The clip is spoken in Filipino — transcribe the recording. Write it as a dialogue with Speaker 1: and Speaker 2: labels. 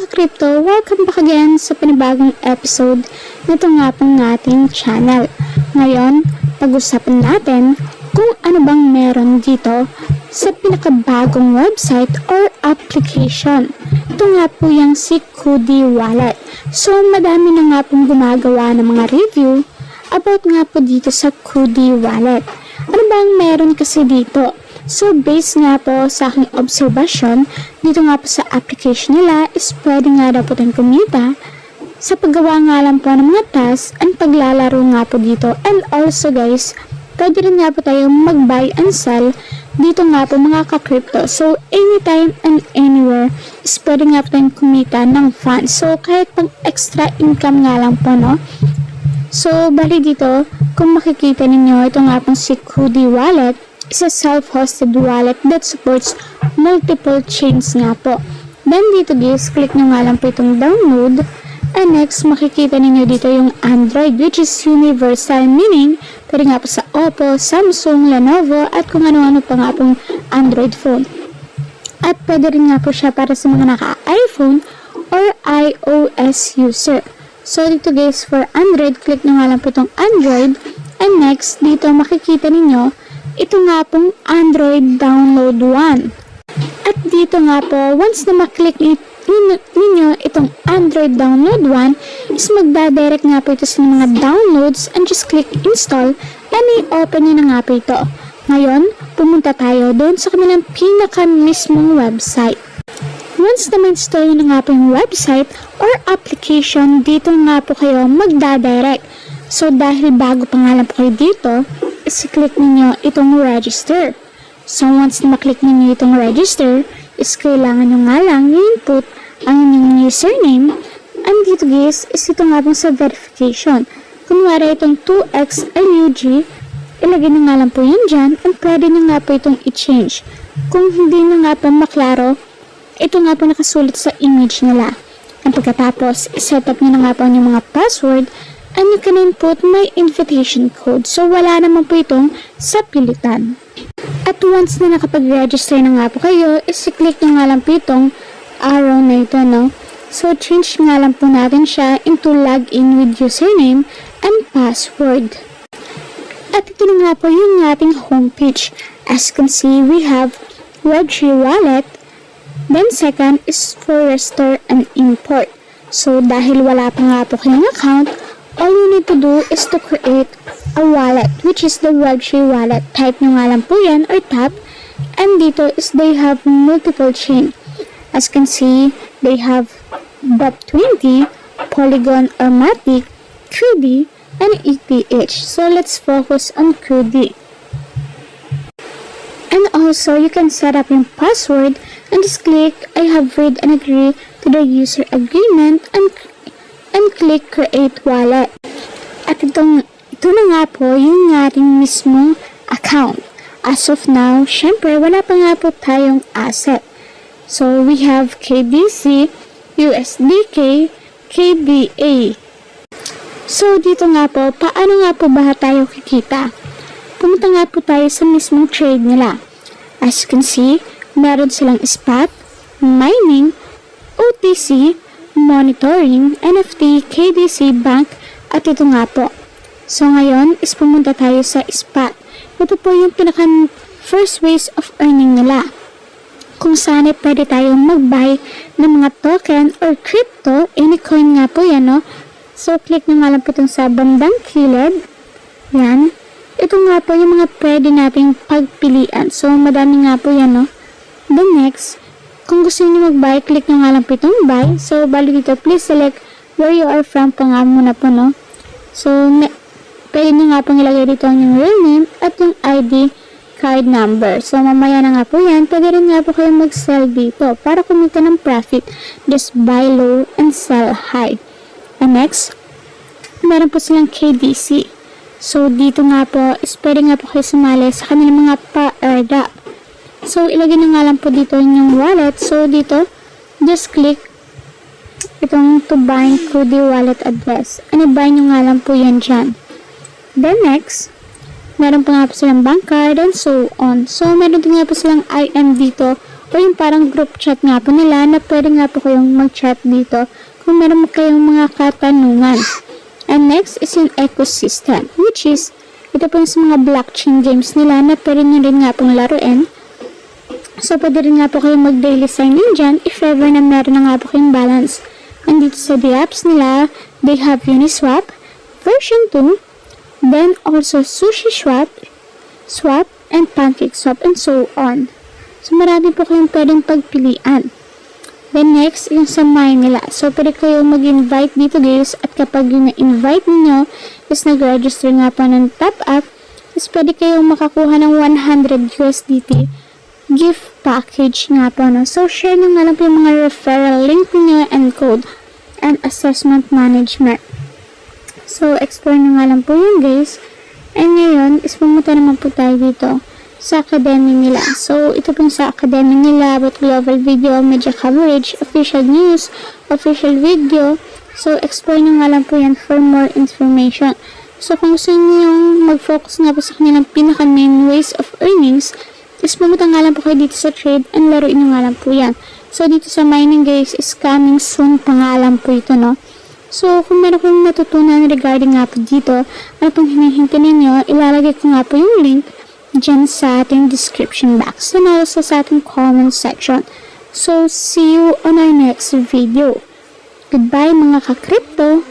Speaker 1: ka-crypto, welcome back again sa panibagong episode nito nga pong ating channel. Ngayon, pag-usapan natin kung ano bang meron dito sa pinakabagong website or application. Ito nga po yung si Kudi Wallet. So, madami na nga pong gumagawa ng mga review about nga po dito sa Kudi Wallet. Ano bang meron kasi dito? So, based nga po sa aking observation, dito nga po sa application nila is pwede nga daw po tayong kumita sa paggawa nga lang po ng mga tasks and paglalaro nga po dito. And also guys, pwede rin nga po tayong mag-buy and sell dito nga po mga ka-crypto. So, anytime and anywhere is pwede nga po tayong kumita ng funds. So, kahit pang extra income nga lang po, no? So, bali dito, kung makikita ninyo, ito nga pong si Kudi Wallet is a self-hosted wallet that supports multiple chains nga po. Then dito guys, click nyo nga lang po itong download. And next, makikita ninyo dito yung Android, which is universal, meaning pwede nga po sa Oppo, Samsung, Lenovo, at kung ano-ano pa nga pong Android phone. At pwede rin nga po siya para sa mga naka-iPhone or iOS user. So dito guys, for Android, click nyo nga lang po itong Android. And next, dito makikita ninyo ito nga pong Android Download 1. At dito nga po, once na maklik ninyo itong Android Download 1, is magdadirect nga po ito sa mga downloads and just click install and i-open nyo na nga po ito. Ngayon, pumunta tayo doon sa kanilang pinaka-mismong website. Once na ma-install nyo na nga po yung website or application, dito nga po kayo magdadirect. So, dahil bago pa nga lang po kayo dito, is-click ninyo itong register. So, once na maklik ninyo itong register, is kailangan nyo nga lang i-input ang inyong username. And dito guys, is ito nga pong sa verification. Kunwari itong 2xLUG, ilagay nyo nga lang po yan dyan, and pwede nyo nga po itong i-change. Kung hindi nyo nga po maklaro, ito nga po nakasulat sa image nila. And pagkatapos, is-set up nyo na nga po ang inyong mga password, and you can input my invitation code. So, wala naman po itong sa pilitan. At once na nakapag-register na nga po kayo, is i-click nyo nga lang po itong arrow na ito, no? So, change nga lang po natin siya into login with username and password. At ito na nga po yung ating homepage. As you can see, we have Web3 Wallet. Then, second is for restore and import. So, dahil wala pa nga po kayong account, all you need to do is to create a wallet, which is the Web3 wallet. Type nyo nga lang po yan or tap. And dito is they have multiple chain. As you can see, they have BEP20, Polygon or Matic, Kudi, and ETH. So let's focus on Kudi. And also, you can set up your password and just click I have read and agree to the user agreement and click create wallet. At ito na nga po yung ating mismong account. As of now, syempre wala pa nga po tayong asset. So we have KDC, USDK, KBA. So dito nga po, paano nga po ba tayo kikita? Pumunta nga po tayo sa mismong trade nila. As you can see, meron silang spot, mining, OTC, monitoring, NFT, KDC, bank, at ito nga po. So ngayon is pumunta tayo sa spot. Ito po yung pinaka first ways of earning nila. Kung saan ay pwede tayong mag-buy ng mga token or crypto, any coin nga po yan, no? So click nyo nga lang po itong sa bandang kilid. Yan. Ito nga po yung mga pwede nating pagpilian. So madami nga po yan, no? Then next, kung gusto niyo mag-buy, click nyo nga lang po itong buy. So, bali dito, please select where you are from pa nga muna po, no? So, pwede nyo nga pong ilagay dito ang yung real name at yung ID card number. So, mamaya na nga po yan. Pwede rin nga po kayo mag-sell dito para kumita ng profit. Just buy low and sell high. And next, meron po silang KDC. So, dito nga po, is pwede nga po kayo sumali sa kanilang mga pa-airdrop. So, ilagay nyo nga lang po dito yung wallet. So, dito, just click itong to bind Kudi wallet address. And i-bind nyo nga lang po yan dyan. Then, next, meron po nga po silang bank card and so on. So, meron din nga po silang IM dito o yung parang group chat nga po nila na pwede nga po kayong mag-chat dito kung meron kayong mga katanungan. And next is yung ecosystem, which is ito po yung sa mga blockchain games nila na pwede nyo rin nga pong laruin. So, pwede rin nga po kayong mag-daily sign in dyan if ever na meron na nga po kayong balance. And dito sa the apps nila, they have Uniswap, version 2, then also Sushi Swap, and Pancake Swap, and so on. So, marami po kayong pwedeng pagpilian. Then next, yung sa mine nila. So, pwede kayong mag-invite dito guys, at kapag yung na-invite ninyo is nag-register nga po ng top up, is pwede kayong makakuha ng 100 USDT gift package nga po. No? So, share nyo nga lang po yung mga referral link niyo and code and assessment management. So, explore nyo nga lang po yun guys. And ngayon, is pumunta naman po tayo dito sa academy nila. So, ito po sa academy nila about global video, media coverage, official news, official video. So, explore nyo nga lang po yan for more information. So, kung gusto nyo mag-focus nga po sa kanilang pinaka-main ways of earnings, is pumunta nga lang po kayo dito sa trade and laruin nyo nga lang po yan. So, dito sa mining guys, is coming soon pangalan po ito, no? So, kung meron kong natutunan regarding nga po dito, ano pong hinihintay ninyo, ilalagay ko nga po yung link dyan sa ating description box and also sa ating comment section. So, see you on our next video. Goodbye mga ka-crypto!